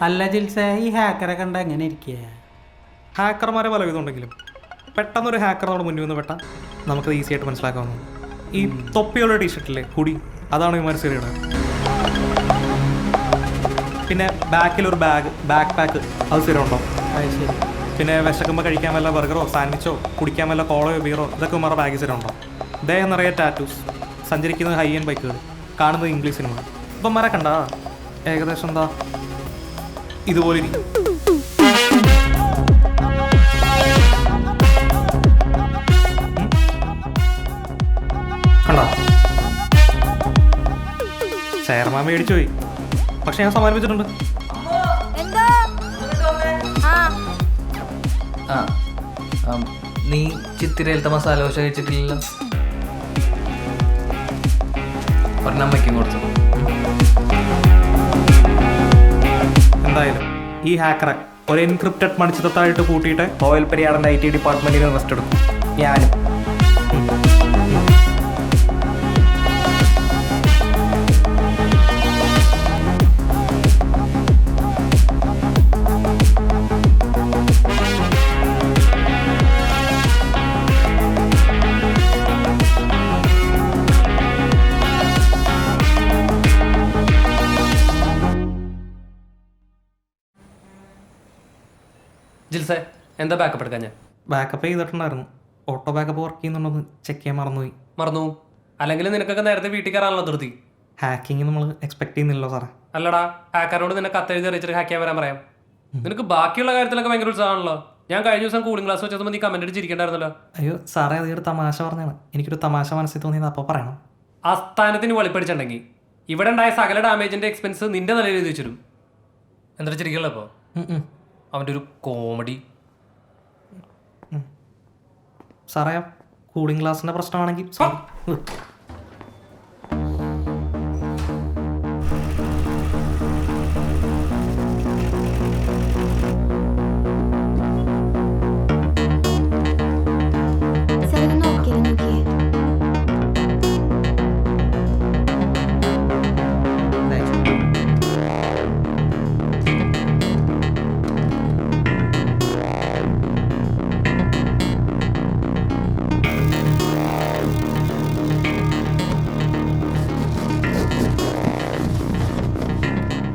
അല്ല ജിൽസ, ഈ ഹാക്കറെ കണ്ട എങ്ങനെ ഇരിക്കുക? ഹാക്കർമാരെ പല വിധമുണ്ടെങ്കിലും പെട്ടെന്നൊരു ഹാക്കർ നമ്മുടെ മുന്നിൽ വന്ന് പെട്ടാൽ നമുക്കത് ഈസി ആയിട്ട് മനസ്സിലാക്കാവുന്നു. ഈ തൊപ്പിയുള്ള ടീഷർട്ടില്ലേ, ഹുഡി, അതാണ് ഇമാർ ശരിയുടെ. പിന്നെ ബാക്കിലൊരു ബാക്ക് പാക്ക്, അത് സ്ഥിരമുണ്ടോ? അത് ശരി. പിന്നെ വിശക്കുമ്പോൾ കഴിക്കാൻ വല്ല ബർഗറോ സാൻഡ്വിച്ചോ കുടിക്കാൻ വല്ല കോളയോ ബീറോ ഇതൊക്കെ ഇമാരുടെ ബാഗിൽ സ്ഥിരമുണ്ടോ? ദേഹം നിറയെ ടാറ്റൂസ്, സഞ്ചരിക്കുന്നത് ഹൈ എൻഡ് ബൈക്കുകൾ, കാണുന്നത് ഇംഗ്ലീഷ് സിനിമ. ഇപ്പം മര കണ്ട ഏകദേശം എന്താ ഇതുപോലെ ഇരിക്കും. കണ്ടോ? ചെയർമാൻ മേടിച്ചു പോയി, പക്ഷെ ഞാൻ സമ്മാനിപ്പിച്ചിട്ടുണ്ട്. നീ ചിത്തിരയിലത്തെ മസാല ദോശ കഴിച്ചിട്ടില്ലല്ലോ. ഒരെണ്ണമ്മയ്ക്കും കൊടുത്തു. എന്തായാലും ഈ ഹാക്കറെ ഒരു എൻക്രിപ്റ്റഡ് മണിച്ചിത്രത്തായിട്ട് കൂട്ടിയിട്ട് റോയൽ പെരിയാറിൻ്റെ IT ഡിപ്പാർട്ട്മെൻറ്റിൽ റെസ്റ്റ് എടുക്കും. ഞാനും ജിൽസേ, എന്താ ബാക്കപ്പ് എടുക്കാൻ? ഞാൻ ബാക്കപ്പ് ചെയ്തിട്ടുണ്ടായിരുന്നു. ഓട്ടോ ബാക്കപ്പ് വർക്ക് ചെയ്യുന്നുണ്ടോന്ന് ചെക്ക് ചെയ്യാൻ മറന്നുപോയി. മറന്നു? അല്ലെങ്കിൽ നിനക്കൊക്കെ നേരത്തെ വീട്ടിൽ കയറാനുള്ള ധൃതി. ഹാക്കിങ് നമ്മൾ എക്സ്പെക്ട് ചെയ്യുന്നില്ലല്ലോ സാറേ. അല്ലടാ, ഹാക്കറിനോട് നിന്നെ കത്തെഴുതി അറിയിച്ചിട്ട് ഹാക്ക് ചെയ്യാൻ വരാൻ പറയാം. നിനക്ക് ബാക്കിയുള്ള കാര്യത്തിലൊക്കെ ഭയങ്കര ഉത്സാഹമാണല്ലോ. ഞാൻ കഴിഞ്ഞ ദിവസം കൂളിംഗ് ക്ലാസ് വെച്ചപ്പോൾ നീ കമന്റ് അടിച്ചിരിക്കണ്ടായിരുന്നല്ലോ. അയ്യോ സാറേ, അതൊരു തമാശ പറഞ്ഞാണ്. എനിക്കൊരു തമാശ മനസ്സിൽ തോന്നിയത് അപ്പോൾ പറയണം. ആ സ്ഥാനത്തിന് വെളിപ്പടിച്ചിട്ടുണ്ടെങ്കിൽ ഇവിടെ ഉണ്ടായ സകല ഡാമേജിന്റെ എക്സ്പെൻസ് നിന്റെ നിലയിൽ എഴുതി വെച്ചിരും. എന്താ ചിരിക്കല്ലോ അപ്പോൾ അവൻ്റെ ഒരു കോമഡി. സാറേ, കൂളിംഗ് ഗ്ലാസിൻ്റെ പ്രശ്നമാണെങ്കിൽ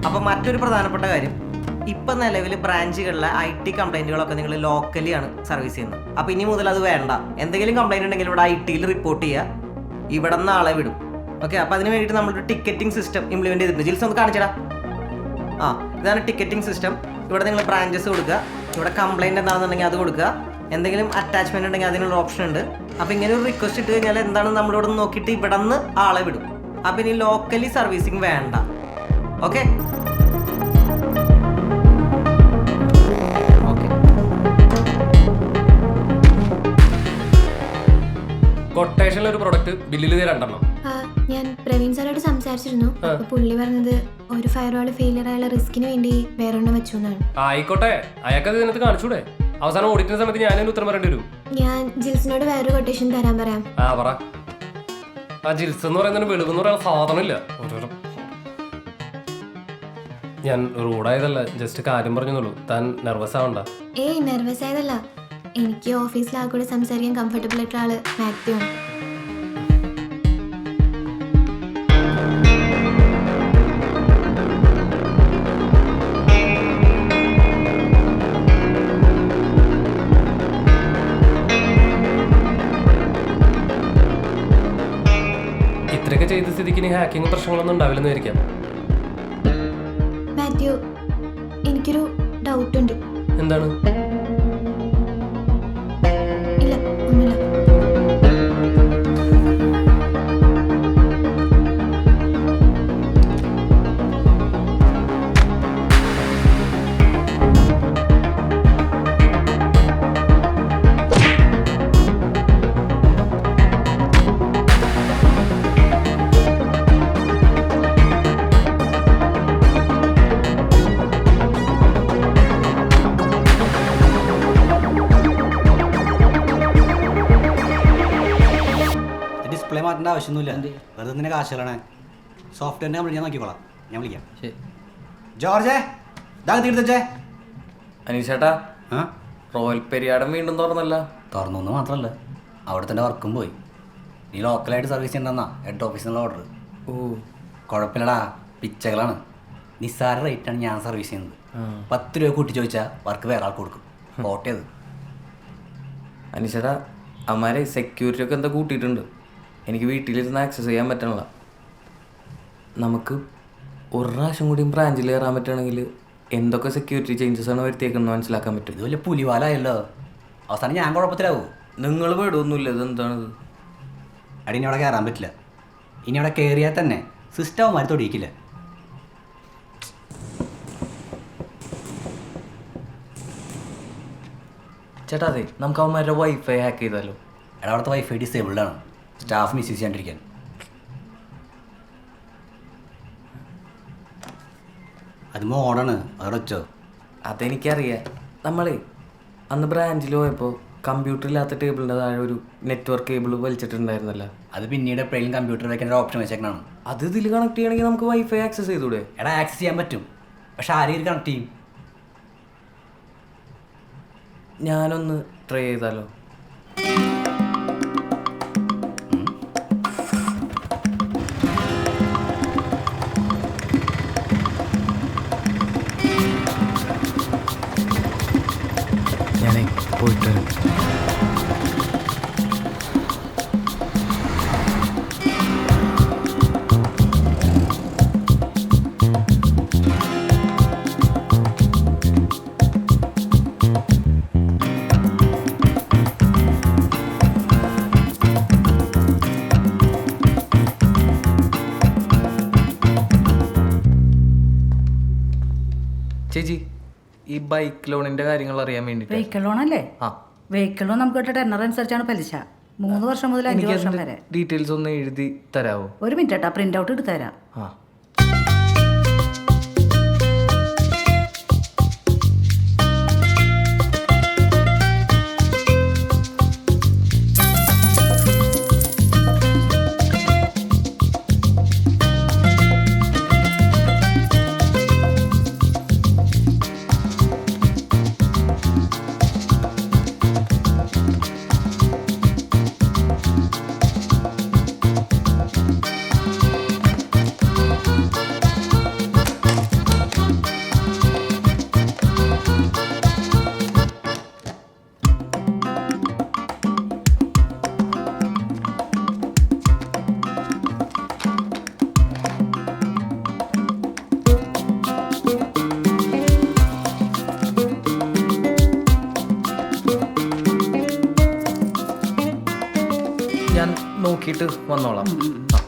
അപ്പോൾ മറ്റൊരു പ്രധാനപ്പെട്ട കാര്യം, ഇപ്പം നിലവിൽ ബ്രാഞ്ചുകളിലെ IT കംപ്ലൈൻറ്റുകളൊക്കെ നിങ്ങൾ ലോക്കലി ആണ് സർവീസ് ചെയ്യുന്നത്. അപ്പോൾ ഇനി മുതൽ അത് വേണ്ട. എന്തെങ്കിലും കംപ്ലൈൻറ്റ് ഉണ്ടെങ്കിൽ ഇവിടെ IT-യിൽ റിപ്പോർട്ട് ചെയ്യുക, ഇവിടെ നിന്ന് ആളെ വിടും. ഓക്കെ, അപ്പോൾ അതിന് വേണ്ടിയിട്ട് നമ്മളൊരു ടിക്കറ്റിംഗ് സിസ്റ്റം ഇംപ്ലിമെൻറ്റ് ചെയ്തിട്ടുണ്ട്. ജിൽസ് ഒന്ന് കാണിച്ചടാ. ഇതാണ് ടിക്കറ്റിംഗ് സിസ്റ്റം. ഇവിടെ നിങ്ങൾ ബ്രാഞ്ചസ് കൊടുക്കുക, ഇവിടെ കംപ്ലൈൻറ്റ് എന്താണെന്നുണ്ടെങ്കിൽ അത് കൊടുക്കുക, എന്തെങ്കിലും അറ്റാച്ച്മെൻറ്റ് ഉണ്ടെങ്കിൽ അതിനുള്ള ഓപ്ഷൻ ഉണ്ട്. അപ്പോൾ ഇങ്ങനെ ഒരു റിക്വസ്റ്റ് ഇട്ട് കഴിഞ്ഞാൽ എന്താണെന്ന് നമ്മളിവിടെ നോക്കിയിട്ട് ഇവിടെ നിന്ന് ആളെ വിടും. അപ്പോൾ ഇനി ലോക്കലി സർവീസിങ് വേണ്ട. ഓക്കെ, കൊട്ടേഷനിൽ ഒരു പ്രൊഡക്റ്റ് ബില്ലിൽ രണ്ടെണ്ണം. ഞാൻ പ്രവീൺ സാറോട് സംസാരിച്ചിരുന്നു. അപ്പൊ പുള്ളി പറഞ്ഞത് ഒരു ഫയർവാൾ ഫെയിലിയർ ആയുള്ള റിസ്കിന് വേണ്ടി വേറൊരെണ്ണം വെച്ചു എന്നാണ്. ആയിക്കോട്ടെ, അയാൾക്കത് ഇതിനകത്ത് കാണിച്ചൂടെ? അവസാനം ഓഡിറ്റിന്റെ സമയത്ത് ഞാനതിന് ഉത്തരം പറയേണ്ടി വരും. ഞാൻ ജിൽസിനോട് വേറൊരു കൊട്ടേഷൻ തരാൻ പറയാം. പറ. ആ ജിൽസ് എന്ന് പറയുന്നതിന് വെളിവെന്ന് പറയുന്ന സാധനമില്ല. ഞാൻ റൂഡായതല്ല, ജസ്റ്റ് കാര്യം പറഞ്ഞുള്ളൂ. താൻ നെർവസ് ആവണ്ട. ഏയ്, നെർവസ് ആയതല്ല. എനിക്ക് ഓഫീസിൽ ആ കൂടെ സംസാരിക്കാൻ കംഫർട്ടബിൾ ആയിട്ടുള്ള ആള് മാത്യു ആണ്. ഇത്രയൊക്കെ ചെയ്ത സ്ഥിതിക്ക് ഇനി ഹാക്കിങ് പ്രശ്നങ്ങളൊന്നും ഉണ്ടാവില്ലെന്ന് വിചാരിക്കാം. മാത്യു, എനിക്കൊരു ഡൗട്ടുണ്ട്. എന്താണ്? ഇല്ല, ഒന്നുമില്ല. ഡിസ്പ്ലേ മാറ്റേണ്ട ആവശ്യമൊന്നുമില്ല. വെറുതെ നിന്നെ കാശുകളാണ്. സോഫ്റ്റ്വെയറിൻ്റെ കംപ്ലൈൻറ്റ് ഞാൻ നോക്കിക്കോളാം. ഞാൻ വിളിക്കാം. ശരി. ജോർജേ, ഇതാ തീർത്തേ. അനീഷേട്ടാ ആ റോയൽ പെരിയാടം വീണ്ടും തുറന്നല്ല. തുറന്നു മാത്രമല്ല, അവിടെ തന്നെ വർക്കും പോയി. നീ ലോക്കലായിട്ട് സർവീസ് ചെയ്യണ്ടെന്നാ ഹെഡ് ഓഫീസിൽ നിന്നുള്ള ഓർഡർ. ഓ കുഴപ്പമില്ലടാ, പിച്ചകളാണ്. നിസ്സാര റേറ്റാണ് ഞാൻ സർവീസ് ചെയ്യുന്നത്. 10 രൂപ കൂട്ടി ചോദിച്ചാൽ വർക്ക് വേറെ ആൾക്ക് കൊടുക്കും. കോട്ടയത്. അനീഷേട്ടാ അമ്മാരെ സെക്യൂരിറ്റി ഒക്കെ എന്താ കൂട്ടിയിട്ടുണ്ട്. എനിക്ക് വീട്ടിലിരുന്ന് ആക്സസ് ചെയ്യാൻ പറ്റണില്ല. നമുക്ക് ഒരു പ്രാവശ്യം കൂടിയും ബ്രാഞ്ചിൽ കയറാൻ പറ്റുകയാണെങ്കിൽ എന്തൊക്കെ സെക്യൂരിറ്റി ചേഞ്ചസ് ആണ് വരുത്തിയേക്കുന്നത് മനസ്സിലാക്കാൻ പറ്റും. ഇത് വലിയ പുലിവാലായല്ലോ. അവസാനം ഞാൻ കുഴപ്പത്തിലാവൂ. നിങ്ങൾ പേടൊന്നുമില്ല, ഇതെന്താണിത്? അടി ഇനി അവിടെ കയറാൻ പറ്റില്ല. ഇനി അവിടെ കയറിയാൽ തന്നെ സിസ്റ്റം അവന്മാർ തൊടിയിക്കില്ല. ചേട്ടാ അതെ, നമുക്ക് അവന്മാരുടെ വൈഫൈ ഹാക്ക് ചെയ്താലോ? എടാ അവിടുത്തെ വൈഫൈ ഡിസേബിൾഡാണ്. സ്റ്റാഫ് മിസ്യൂസ് ചെയ്യാണ്ടിരിക്കാൻ. അത് മോഡാണ്. അവിടെ വെച്ചോ. അതെനിക്കറിയാം. നമ്മളെ അന്ന് ബ്രാഞ്ചിൽ പോയപ്പോൾ കമ്പ്യൂട്ടർ ഇല്ലാത്ത ടേബിളിൻ്റെ താഴെ ഒരു നെറ്റ്വർക്ക് കേബിൾ വലിച്ചിട്ടുണ്ടായിരുന്നല്ലോ. അത് പിന്നീട് എപ്പോഴെങ്കിലും കമ്പ്യൂട്ടർ വയ്ക്കാൻ ഒരു ഓപ്ഷൻ വെച്ചേക്കണാണ്. അത് ഇതിൽ കണക്ട് ചെയ്യണമെങ്കിൽ നമുക്ക് വൈഫൈ ആക്സസ് ചെയ്തൂടെ? എടാ ആക്സസ് ചെയ്യാൻ പറ്റും, പക്ഷെ ആരെയും കണക്ട് ചെയ്യും. ഞാനൊന്ന് ട്രൈ ചെയ്താലോ? ഞാനേ പോയിട്ട് വരാം. ചേച്ചി ഈ ബൈക്ക് ലോണിന്റെ കാര്യങ്ങൾ അറിയാൻ വേണ്ടിട്ട്. വെഹിക്കിൾ ലോൺ അല്ലേ? ആ, വെഹിക്കിൾ ലോൺ നമുക്ക് ടെന്നർ അനുസരിച്ചാണ് പലിശ. 3 വർഷം മുതൽ 5 വർഷം വരെ. ഡീറ്റെയിൽസ് ഒന്ന് എഴുതി തരാമോ? ഒരു മിനിറ്റ് ഏട്ടാ, പ്രിന്റ് ഔട്ട് എടുത്ത് തരാം. ആ ഞാൻ നോക്കിയിട്ട് വന്നോളാം. ആ.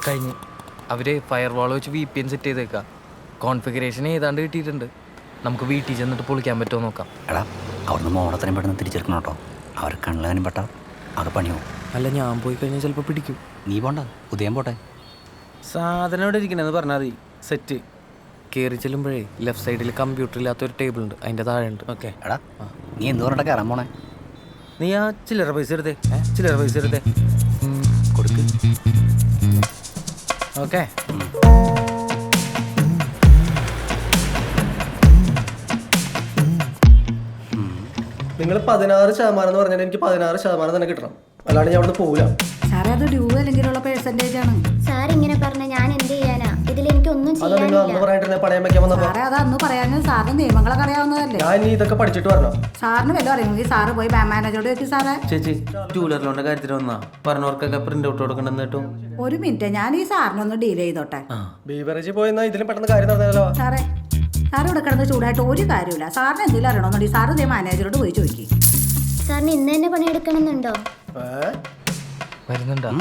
കഴിഞ്ഞ് അവർ ഫയർ വാൾ വെച്ച് VPN സെറ്റ് ചെയ്തേക്കാം. കോൺഫിഗറേഷൻ ഏതാണ്ട് കിട്ടിയിട്ടുണ്ട്. നമുക്ക് വീട്ടിൽ ചെന്നിട്ട് പൊളിക്കാൻ പറ്റുമോ നോക്കാം. എടാ അവിടുന്ന് മോഡത്തിനും പെട്ടെന്ന് തിരിച്ചെടുക്കണം കേട്ടോ. അവർ കണ്ണിലും പെട്ടാൽ അവിടെ പണിയാവും. അല്ല, ഞാൻ പോയി കഴിഞ്ഞാൽ ചിലപ്പോൾ പിടിക്കും. നീ പോണ്ട, ഉദയം പോട്ടെ. സാധനം ഇവിടെ ഇരിക്കണെന്ന് പറഞ്ഞാൽ മതി. സെറ്റ് കയറി ചെല്ലുമ്പോഴേ ലെഫ്റ്റ് സൈഡിൽ കമ്പ്യൂട്ടർ ഇല്ലാത്തൊരു ടേബിൾ ഉണ്ട്, അതിൻ്റെ താഴെ ഉണ്ട്. ഓക്കെ. എടാ നീ എന്ത് പറഞ്ഞിട്ടാ കയറാൻ പോണേ? നീ ആ ചില്ലറ പൈസ എടുത്തേ. ചില്ലറ പൈസ എടുത്തേ. കൊടുക്ക്. ഓക്കെ. നിങ്ങൾ 16% എന്ന് പറഞ്ഞാൽ എനിക്ക് 16% തന്നെ കിട്ടണം, അല്ലാണ്ട് ഞാൻ അവിടെ പോകില്ല. സാറേ അത് ഡ്യൂ അല്ലെങ്കിലുള്ള പേഴ്സൻറ്റേജ് ആണ്. സാർ ഇങ്ങനെ പറഞ്ഞ ഞാൻ എന്ത് ചെയ്യാനാ? ഇതിൽ എനിക്ക് ഒന്നും ഒന്നും അതാ നിങ്ങൾ അന്ന് പറഞ്ഞിട്ട് പണയം വെക്കാൻ വന്നപ്പോ സാറേ അത് അന്ന് പറയാനും സാറിന് നിയമങ്ങളൊക്കെ അറിയാവുന്നതല്ലേ. ഞാൻ ഇനി ഇതൊക്കെ പഠിച്ചിട്ട് വരണം. സാറിന് വല്ലതും അറിയുമെങ്കിൽ സാറ് പോയി ബാങ്ക് മാനേജറോട് വെച്ച് സാറേ. ചേച്ചി ടൂ വീലർ ലോണിന്റെ കാര്യത്തിൽ വന്നാ പറഞ്ഞവർക്കൊക്കെ പ്രിന്റ് ഔട്ട് കൊടുക്കണ്ടെന്ന് കേട്ടോ. ഒരു മിനിറ്റ്, ഞാൻ ഈ സാറിനൊന്ന് ഡീൽ ചെയ്തോട്ടെ. ബീവറേജ് പോയെന്നാ ഇതിലും പെട്ടെന്ന് കാര്യം നടന്നല്ലോ. സാറേ സാറ് ഇവിടെ കിടന്ന് ചൂടായിട്ട് ഒരു കാര്യമില്ല. സാറിന് എന്തെങ്കിലും അറിയണമെന്നുണ്ടെങ്കിൽ സാറ് ഇതേ മാനേജറോട് പോയി ചോദിക്കും. സാറിന് ഇന്ന് തന്നെ പണിയെടുക്കണമെന്നുണ്ടോ? വരുന്നുണ്ടോ?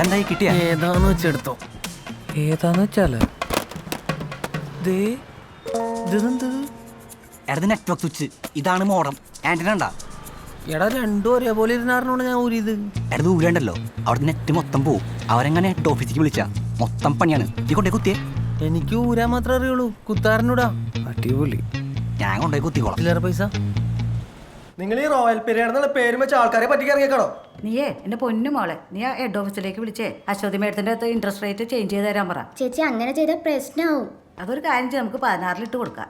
എന്തായി കിട്ടിയ ഏതാന്ന് വെച്ചെടുത്തോ. ഏതാന്ന് വെച്ചാല് എടത് നെറ്റ്വർക്ക് സ്വിച്ച്, ഇതാണ് മോഡം. ആന്റിന ഉണ്ടാ എടാ രണ്ടും ഒരേപോലെ ഇരുന്നാറിനോട് ഞാൻ ഊരിയത്. എടത് ഊരണ്ടല്ലോ, അവിടെ നെറ്റ് മൊത്തം പോവും. അവരെങ്ങനെ ഹെഡ് ഓഫീസിലേക്ക് വിളിച്ചാ മൊത്തം പണിയാണ്. ഈ കൊണ്ടേ കുത്തിയേ. എനിക്ക് ഊരാൻ മാത്രമേ അറിയുള്ളൂ, കുത്താറിനൂടാ. അടിപൊളി. ഞാൻ കൊണ്ടുപോയി കുത്തിക്കോളാം. ചില്ലറ പൈസ. നിങ്ങൾ ഈ റോയൽ പീരിയഡ് എന്നുള്ള പേര് വെച്ച ആൾക്കാരെ പറ്റിക്ക് ഇറങ്ങിയേക്കണോ? നീയേ എൻ്റെ പൊന്നു മോളെ, നീ ആ ഹെഡ് ഓഫീസിലേക്ക് വിളിച്ചേ അശ്വതി മേഡത്തിൻ്റെ അടുത്ത് ഇൻട്രസ്റ്റ് റേറ്റ് ചേഞ്ച് ചെയ്ത് തരാൻ പറ. ചേച്ചി അങ്ങനെ ചെയ്താൽ പ്രശ്നമാവും. അതൊരു കാര്യം ചെയ്ത് നമുക്ക് 16 ഇട്ട് കൊടുക്കാം.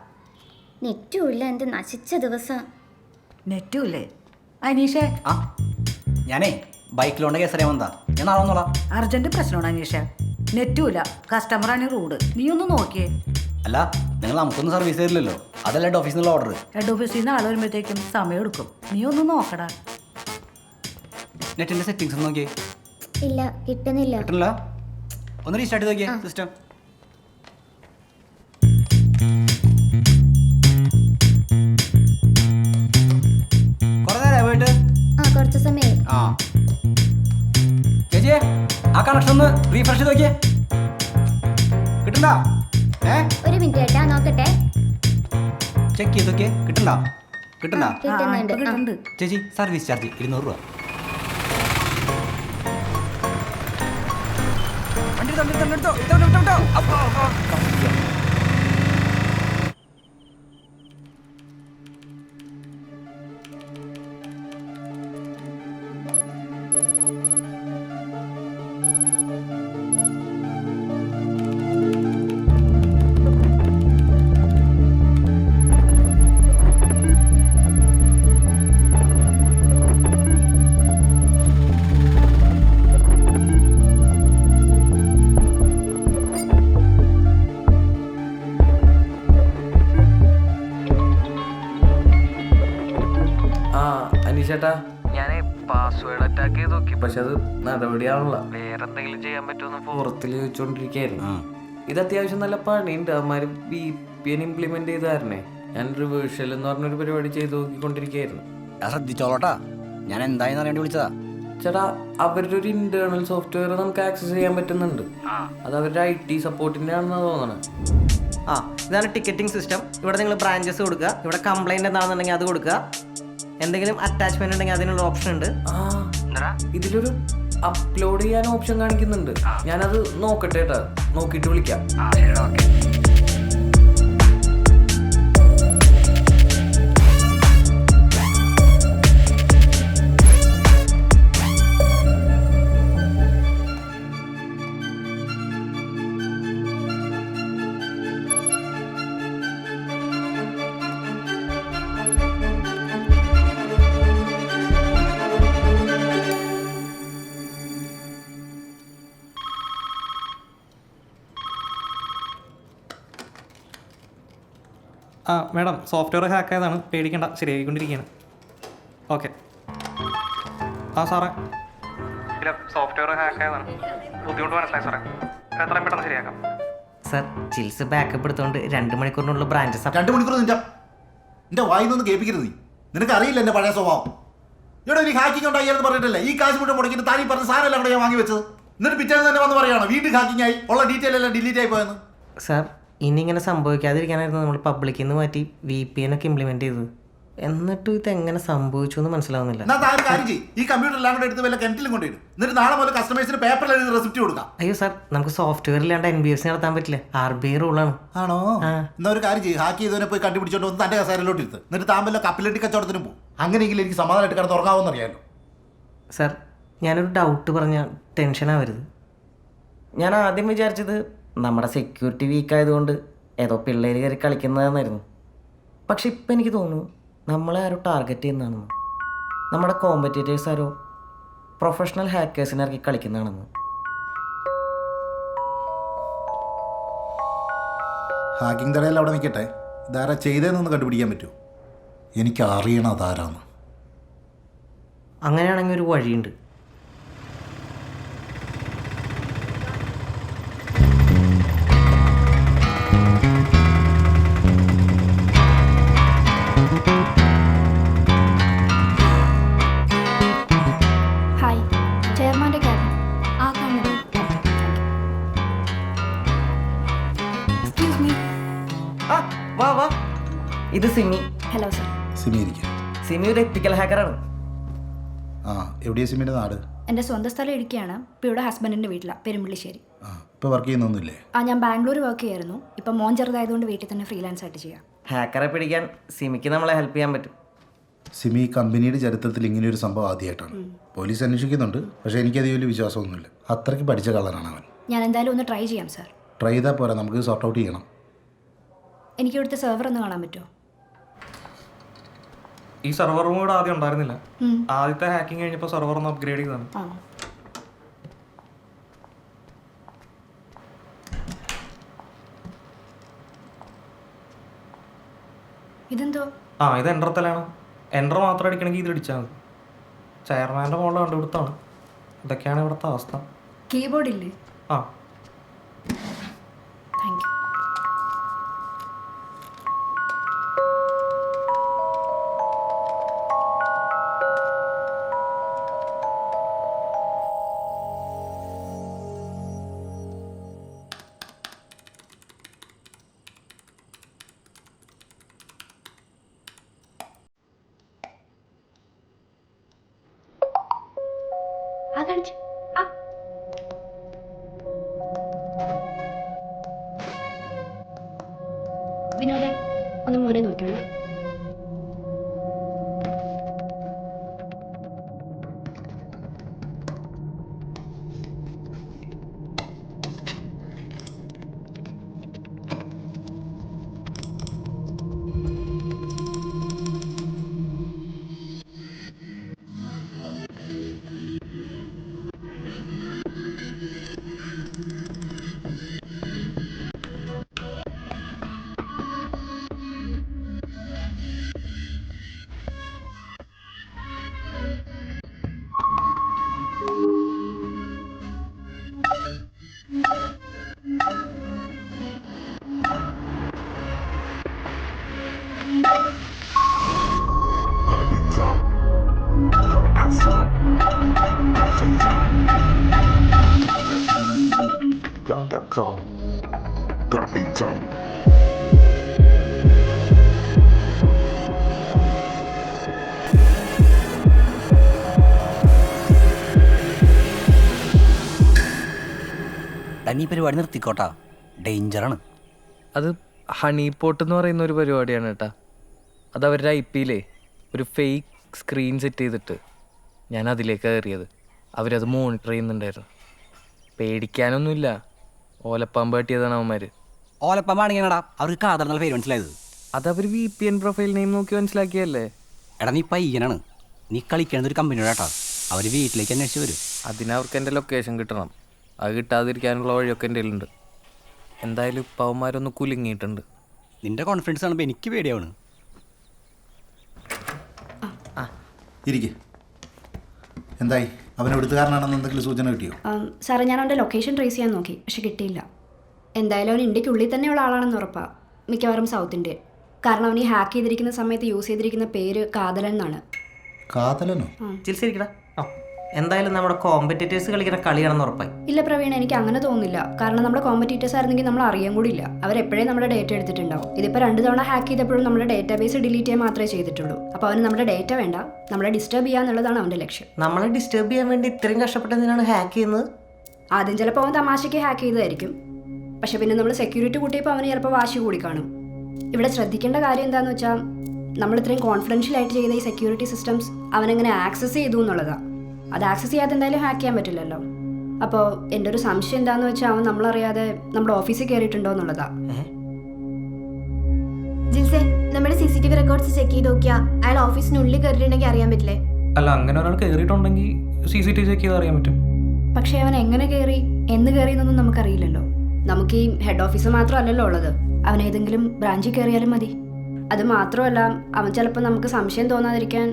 നെറ്റും ഇല്ല, എന്ത് നശിച്ച ദിവസം. നെറ്റും ഇല്ലേ? അനീഷേ, ആ ഞാനേ ബൈക്ക് ലോണിന്റെ കേസ് അറിയാൻ വന്നതാ. ഞാൻ നാളെ വന്നോളാം. അർജന്റ് പ്രശ്നമാണ് അനീഷ. നെറ്റും ഇല്ല, കസ്റ്റമറാണ് റൂഡ്. നീ ഒന്ന് നോക്കിയേ. അല്ല, നിങ്ങൾ നമുക്കൊന്നും സർവീസ് തരില്ലല്ലോ. അതല്ല ഹെഡ് ഓഫീസിൽ നിന്നുള്ള ഓർഡർ. ഹെഡ് ഓഫീസിൽ നിന്ന് ആൾ വരുമ്പോഴത്തേക്കും സമയം എടുക്കും. നീ ഒന്ന് നോക്കടാ. നെറ്റിന്റെ സെറ്റിംഗ്സ് ഒന്ന് നോക്കിയേ. ഇല്ല, കിട്ടുന്നില്ല. കിട്ടണില്ല? ഒന്ന് റീസ്റ്റാർട്ട് ചെയ്ത് നോക്കിയേ സിസ്റ്റം. കുറെ നേരം പോയിട്ട് കുറച്ച് സമയം. ആ ചേച്ചിയെ ആ കണക്ഷൻ ഒന്ന് റീഫ്രഷ് ചെയ്ത് നോക്കിയേ. കിട്ടണ്ട? ഒരു മിനിറ്റ് കേട്ടാ, നോക്കട്ടെ. ചെക്ക് ചെയ്ത് നോക്കിയേ. കിട്ടണ്ട? കിട്ടണ്ട? കിട്ടുന്നുണ്ട്. കിട്ടുന്നുണ്ട്. ചേച്ചി സർവീസ് ചാർജ് 200 രൂപ. വണ്ടി എടുത്തോ. ചേട്ടാ ഞാൻ പാസ്വേഡ് അറ്റാക്ക് ചെയ്ത് നോക്കി, പക്ഷെ അത് നടപടിയാണല്ല. വേറെ എന്തെങ്കിലും ചെയ്യാൻ പറ്റുമെന്ന് പുറത്തിൽ ചോദിച്ചോണ്ടിരിക്കായിരുന്നു. ഇത് അത്യാവശ്യം നല്ല പണിയുണ്ട്. അവന്മാര് VPN ഇംപ്ലിമെന്റ് ചെയ്തായിരുന്നേ. ഞാൻ റിവേഴ്സൽ എന്ന് പറഞ്ഞൊരു പരിപാടി ചെയ്ത് നോക്കിക്കൊണ്ടിരിക്കുകയായിരുന്നു. ഞാൻ ശ്രദ്ധിച്ചോളട്ടാ, ഞാൻ എന്തായെന്ന് അറിയാണ്ടി വിളിച്ചതാ. ചേട്ടാ അവരുടെ ഒരു ഇന്റേണൽ സോഫ്റ്റ്വെയർ നമുക്ക് ആക്സസ് ചെയ്യാൻ പറ്റുന്നുണ്ട്. അത് അവരുടെ IT സപ്പോർട്ടിന്റെ ആണെന്നാണ് തോന്നണത്. ആ ഇതാണ് ടിക്കറ്റിംഗ് സിസ്റ്റം. ഇവിടെ നിങ്ങൾ ബ്രാഞ്ചസ് കൊടുക്കുക. ഇവിടെ കംപ്ലൈൻറ്റ് എന്താണെന്നുണ്ടെങ്കിൽ അത് കൊടുക്കുക. എന്തെങ്കിലും അറ്റാച്ച്മെന്റ് ഉണ്ടെങ്കിൽ അതിനുള്ള ഓപ്ഷൻ ഉണ്ട്. ഇതിലൊരു അപ്ലോഡ് ചെയ്യാൻ ഓപ്ഷൻ കാണിക്കുന്നുണ്ട്. ഞാനത് നോക്കട്ടെ കേട്ടാ, നോക്കിയിട്ട് വിളിക്കാം. ആ മാഡം, സോഫ്റ്റ്വെയർ ഹാക്ക് ആയതാണ്, പേടിക്കേണ്ട, ശരിയായിക്കൊണ്ടിരിക്കുകയാണ്. ഓക്കെ. ആ സാറേ, ഇല്ല സോഫ്റ്റ്വെയർ ഹാക്ക് ആയതാണ്, ബുദ്ധിമുട്ട് മനസ്സിലായി സാറേ. എത്രയും പെട്ടെന്ന് ശരിയാക്കാം. സർ, ചിൽസ് ബാക്കപ്പ് എടുത്തുകൊണ്ട് 2 മണിക്കൂറിനുള്ള ബ്രാഞ്ചസ്. 2 മണിക്കൂർ നിന്റെ വായിന്നൊന്നും കേൾപ്പിക്കരുത്. നീ നിനക്ക് അറിയില്ല എൻ്റെ പഴയ സ്വഭാവം. ഇവിടെ ഒരു ഹാക്കിംഗ് ഉണ്ടായിരുന്നു പറഞ്ഞിട്ടല്ലേ ഈ കാശ് മുഴുവൻ മുടക്കിയിട്ട് താഴെ പറഞ്ഞ സാധനമല്ല അവിടെ ഞാൻ വാങ്ങി വെച്ചത്. എന്നിട്ട് പിറ്റേന്ന് തന്നെ വന്ന് പറയുകയാണ് വീട്ടിൽ ഹാക്കിംഗ് ആയി, ഉള്ള ഡീറ്റെയിൽ എല്ലാം ഡിലീറ്റ് ആയി പോയെന്ന്. സാർ, ഇനി ഇങ്ങനെ സംഭവിക്കാതിരിക്കാനായിരുന്നു നമ്മൾ പബ്ലിക്കിൽ നിന്ന് മാറ്റി VPN ഒക്കെ ഇംപ്ലിമെന്റ് ചെയ്തത്. എന്നിട്ടും ഇതെങ്ങനെ സംഭവിച്ചു എന്ന് മനസ്സിലാവുന്നില്ല. എന്നാൽ താൻ കാര്യം ചെയ്യും, ഈ കമ്പ്യൂട്ടർ എല്ലാം കൂടെ എടുത്ത് വല്ല കിണറ്റിലും കൊണ്ടിടും. എന്നിട്ട് നാളെ മുതൽ കസ്റ്റമേഴ്സിന് പേപ്പറിൽ എഴുതി റെസിപ്റ്റ് കൊടുക്കാം. അയ്യോ സാർ, നമുക്ക് സോഫ്റ്റ്വെയർ ഇല്ലാണ്ട് NBFC നടത്താൻ പറ്റില്ല. RBI റൂളാണ്. ആണോ? എന്നാ ഒരു കാര്യം ചെയ്യും, ഹാക്ക് ചെയ്തവനെ പോയി കണ്ടുപിടിച്ചോണ്ട് വന്ന് തന്റെ കസേരയിലോട്ട് ഇരുത്ത്. എന്നിട്ട് താൻ വല്ല കപ്പിലെട്ടി കച്ചവടത്തിനും പോകും. അങ്ങനെയെങ്കിലും എനിക്ക് സമാധാനമായിട്ട് കിടന്ന് ഉറങ്ങാമെന്ന് അറിയാമല്ലോ. സാർ, ഞാനൊരു ഡൗട്ട് പറഞ്ഞാൽ ടെൻഷനാവരുത്. ഞാൻ ആദ്യം വിചാരിച്ചത് നമ്മുടെ സെക്യൂരിറ്റി വീക്കായതുകൊണ്ട് ഏതോ പിള്ളേർ കയറി കളിക്കുന്നതെന്നായിരുന്നു. പക്ഷെ ഇപ്പം എനിക്ക് തോന്നുന്നു നമ്മളെ ആരോ ടാർഗറ്റ് ചെയ്യുന്നതാണെന്ന്. നമ്മുടെ കോമ്പറ്റീറ്റേഴ്സ് ആരോ പ്രൊഫഷണൽ ഹാക്കേഴ്സിനെ ഇറക്കി കളിക്കുന്നതാണെന്ന്. ഹാക്കിംഗ് തടയിൽ അവിടെ നിൽക്കട്ടെ, ഇതാരാ ചെയ്തതെന്നൊന്ന് കണ്ടുപിടിക്കാൻ പറ്റുമോ? എനിക്ക് അറിയണം അതാരാന്ന്. അങ്ങനെയാണെങ്കിൽ ഒരു വഴിയുണ്ട്. ഹായ്, ചെയർമാൻ്റെ ക്യാബിൻ. ആ കാണുന്നത്. Excuse me. ആ വാ വാ, ഇത് സിമി. Hello sir. സിമി ഇരിക്കുക. സിമി ഒരു എത്തിക്കൽ ഹാക്കറാണ്. ആ, എവിടെയാണ് സിമിൻ്റെ നാട്? എൻ്റെ സ്വന്തം സ്ഥലം ഇടുക്കിയാണ്. ഇപ്പോൾ ഇവിടെ ഹസ്ബൻഡിൻ്റെ വീട്ടിലാണ്, പെരുമ്പള്ളിശ്ശേരി. ആ, ഇപ്പോൾ വർക്ക് ചെയ്യുന്നൊന്നുമില്ലേ? ഞാൻ ബാംഗ്ലൂർ വർക്ക് ചെയ്യായിരുന്നു. ഇപ്പം മോൻ ചെറുതായതുകൊണ്ട് വീട്ടിൽ തന്നെ ഫ്രീലാൻസ് ആയിട്ട് ചെയ്യാം. ഹാക്കറെ പിടിക്കാൻ സിമിക്ക് നമ്മളെ ഹെൽപ്പ് ചെയ്യാൻ പറ്റും. സിമി കമ്പനിയുടെ ചരിത്രത്തിൽ ഇങ്ങനെയൊരു സംഭവം ആദ്യമായിട്ടാണ്. പോലീസ് അന്വേഷിക്കുന്നുണ്ട്, പക്ഷേ എനിക്കത് വലിയ വിശ്വാസമൊന്നുമില്ല. അത്രയ്ക്ക് പഠിച്ച കള്ളനാണ് അവൻ. ഞാൻ എന്തായാലും ഒന്ന് ട്രൈ ചെയ്യാം സർ. ട്രൈ ചെയ്താൽ പോരാ, നമുക്ക് സോർട്ട് ഔട്ട് ചെയ്യണം. എനിക്ക് ഇവിടുത്തെ സെർവർ ഒന്ന് കാണാൻ പറ്റുമോ? ഈ സെർവർ റൂം ഇവിടെ ആദ്യം ഉണ്ടായിരുന്നില്ല. ആദ്യത്തെ ഹാക്കിംഗ് കഴിഞ്ഞപ്പോൾ സെർവർ ഒന്ന് അപ്ഗ്രേഡ് ചെയ്താണ്. ആ, ഇതെന്തോ? ഇത് എൻ്റർ തലാണ്. എൻ്റർ മാത്രം അടിക്കണമെങ്കിൽ ഇത് അടിച്ചാൽ മതി. ചെയർമാൻ്റെ മോളിൽ കണ്ടുപിടുത്താണ്. ഇതൊക്കെയാണ് ഇവിടുത്തെ അവസ്ഥ. കീബോർഡ് ഇല്ലേ? ആ, താങ്ക് യു. വിനോദേ, ഒന്ന് മോനെ നോക്കണം. നീ പരിപാടി നിർത്തിക്കോട്ടാ, ഡേഞ്ചറാണ്. അത് ഹണി പോട്ട് എന്ന് പറയുന്ന ഒരു പരിപാടിയാണ് കേട്ടാ. അത് അവരുടെ IP-യിലേ ഒരു ഫേക്ക് സ്ക്രീൻ സെറ്റ് ചെയ്തിട്ട് ഞാൻ അതിലേക്ക് കയറിയത്. അവരത് മോണിറ്റർ ചെയ്യുന്നുണ്ടായിരുന്നു. പേടിക്കാനൊന്നുമില്ല, ഓലപ്പാമ്പ് കാട്ടിയതാണ് അവന്മാർ. ഓലപ്പമാണെങ്കിലടാ അവർക്ക് കാതർന്നുള്ള പേര് മനസ്സിലായത്. അതവർ VPN പ്രൊഫൈൽ നെയിം നോക്കി മനസ്സിലാക്കിയല്ലേ. എടാ നീ പയ്യനാണ്, നീ കളിക്കേണ്ടത് ഒരു കമ്പനിയോട് കേട്ടോ. അവർ വീട്ടിലേക്ക് അന്വേഷിച്ച് വരും. അതിനവർക്ക് എൻ്റെ ലൊക്കേഷൻ കിട്ടണം. അത് കിട്ടാതിരിക്കാനുള്ള വഴിയൊക്കെ എൻ്റെ കയ്യിലുണ്ട്. എന്തായാലും ഇപ്പം അവന്മാരൊന്ന് കുലുങ്ങിയിട്ടുണ്ട്. നിന്റെ കോൺഫിഡൻസ് കാണുമ്പോൾ എനിക്ക് പേടിയാണ്. ഇരിക്കെ. എന്തായി? അവൻ എഴുത്തുകാരനാണെന്ന് എന്തെങ്കിലും സൂചന കിട്ടിയോ? സാറേ, ഞാൻ അവൻ്റെ ലൊക്കേഷൻ ട്രേസ് ചെയ്യാൻ നോക്കി, പക്ഷെ കിട്ടിയില്ല. എന്തായാലും അവൻ ഇന്ത്യക്കുള്ളിൽ തന്നെയുള്ള ആളാണെന്ന് ഉറപ്പാണ്. മിക്കവാറും സൗത്ത് ഇന്ത്യൻ. കാരണം അവൻ ഈ ഹാക്ക് ചെയ്തിരിക്കുന്ന സമയത്ത് യൂസ് ചെയ്തിരിക്കുന്ന പേര് കാതലൻ എന്നാണ്. കാതലനോ? ചിരിച്ചിരിക്കടാ. എന്തായാലും നമ്മുടെ കോമ്പറ്റീറ്റേഴ്സ് കളിക്കുന്ന കളിയാണെന്ന് ഉറപ്പായി. ഇല്ല പ്രവീൺ, എനിക്ക് അങ്ങനെ തോന്നുന്നില്ല. കാരണം നമ്മുടെ കോമ്പറ്റീറ്റേഴ്സ് ആയിരുന്നെങ്കിൽ നമ്മൾ അറിയാൻ കൂടി ഇല്ല. അവരെപ്പോഴേ നമ്മുടെ ഡേറ്റ എടുത്തിട്ടുണ്ടാവും. ഇതിപ്പോൾ 2 തവണ ഹാക്ക് ചെയ്തപ്പോഴും നമ്മുടെ ഡേറ്റാബേസ് ഡിലീറ്റ് ചെയ്യാൻ മാത്രമേ ചെയ്തിട്ടുള്ളൂ. അപ്പോൾ അവന് നമ്മുടെ ഡേറ്റ വേണ്ട, നമ്മളെ ഡിസ്റ്റർബ് ചെയ്യാന്നുള്ളതാണ് അവൻ്റെ ലക്ഷ്യം. നമ്മളെ ഡിസ്റ്റർബ് ചെയ്യാൻ വേണ്ടി ഇത്രയും കഷ്ടപ്പെട്ടതിനാണ് ഹാക്ക് ചെയ്യുന്നത്. ആദ്യം ചിലപ്പോൾ അവൻ തമാശയ്ക്ക് ഹാക്ക് ചെയ്തതായിരിക്കും. പക്ഷെ പിന്നെ നമ്മൾ സെക്യൂരിറ്റി കൂട്ടിയപ്പോൾ അവന് ചിലപ്പോൾ വാശി കൂടി കാണും. ഇവിടെ ശ്രദ്ധിക്കേണ്ട കാര്യം എന്താണെന്ന് വെച്ചാൽ, നമ്മൾ ഇത്രയും കോൺഫിഡൻഷ്യൽ ആയിട്ട് ചെയ്ത ഈ സെക്യൂരിറ്റി സിസ്റ്റംസ് അവനെങ്ങനെ ആക്സസ് ചെയ്തു എന്നുള്ളതാണ്. അത് ആക്സസ് ചെയ്യാതെ എന്തായാലും ഹാക്ക് ചെയ്യാൻ പറ്റില്ലല്ലോ. അപ്പോൾ എൻ്റെ ഒരു സംശയം എന്താണെന്ന് വെച്ചാൽ, അവൻ നമ്മളറിയാതെ നമ്മുടെ ഓഫീസിൽ കയറിയിട്ടുണ്ടോ എന്നുള്ളതാണ്. ജിൽസേ, നമ്മുടെ CCTV റെക്കോർഡ്സ് ചെക്ക് ചെയ്ത് നോക്കിയാൽ അയാൾ ഓഫീസിനുള്ളിൽ കയറിയിട്ടുണ്ടെങ്കിൽ അറിയാൻ പറ്റില്ലേ? അല്ല, അങ്ങനെ ഒരാൾ കയറിയിട്ടുണ്ടെങ്കിൽ CCTV ചെക്ക് ചെയ്ത് അറിയാൻ പറ്റും. പക്ഷേ അവൻ എങ്ങനെ കയറി എന്ന് കയറി എന്നൊന്നും നമുക്കറിയില്ലല്ലോ. നമുക്ക് ഈ ഹെഡ് ഓഫീസ് മാത്രമല്ലല്ലോ ഉള്ളത്, അവൻ ഏതെങ്കിലും ബ്രാഞ്ചിൽ കയറിയാലും മതി. അത് മാത്രമല്ല, അവൻ ചിലപ്പോൾ നമുക്ക് സംശയം തോന്നാതിരിക്കാൻ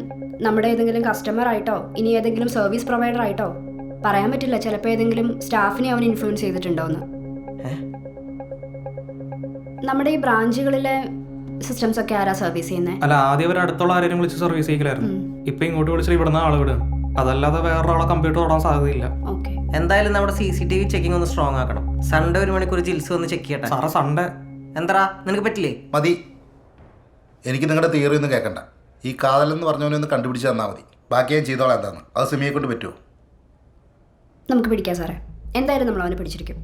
നമ്മുടെ ഏതെങ്കിലും കസ്റ്റമർ ആയിട്ടോ ഇനി ഏതെങ്കിലും സർവീസ് പ്രൊവൈഡർ ആയിട്ടോ പറയാൻ പറ്റില്ല. ചിലപ്പോൾ ഏതെങ്കിലും സ്റ്റാഫിനെ അവൻ ഇൻഫ്ലുവൻസ് ചെയ്തിട്ടുണ്ടോയെന്ന്. നമ്മുടെ ഈ ബ്രാഞ്ചുകളിലെ സിസ്റ്റംസ് ഒക്കെ ആരാ സർവീസ് ചെയ്യുന്നത്? അല്ല, ആദ്യം അവർ അടുത്തുള്ള ആരെയും വിളിച്ച് സർവീസ് ചെയ്യില്ലായിരുന്നു. ഇപ്പൊ ഇങ്ങോട്ട് വിളിച്ചിട്ട് ഇവിടുന്ന് ആളെ വിടും. അതല്ലാതെ വേറൊരാളെ കമ്പ്യൂട്ടർ തൊടാൻ സാധ്യതയില്ല. ഓക്കെ, എന്തായാലും നമ്മുടെ CCTV ചെക്കിംഗ് ഒന്ന് സ്ട്രോങ് ആക്കണം. സൺഡേ 1 മണിക്കൂർ ജിൽസ് ഒന്ന് ചെക്ക് ചെയ്യട്ടെ. സാറേ സൺഡേ എന്താ നിനക്ക് പറ്റില്ലേ? മതി, എനിക്ക് നിങ്ങളുടെ തിയറി ഒന്നും കേൾക്കണ്ട. ഈ കാതലെന്ന് പറഞ്ഞവനെ ഒന്ന് കണ്ടുപിടിച്ച് തന്നാൽ മതി. ബാക്കി ഞാൻ ചെയ്തോളാം. എന്താണ് അത് സിമിയെ കൊണ്ട് പറ്റുമോ? നമുക്ക് പിടിക്കാം സാറേ. എന്തായാലും നമ്മൾ അവനെ പിടിച്ചിരിക്കും.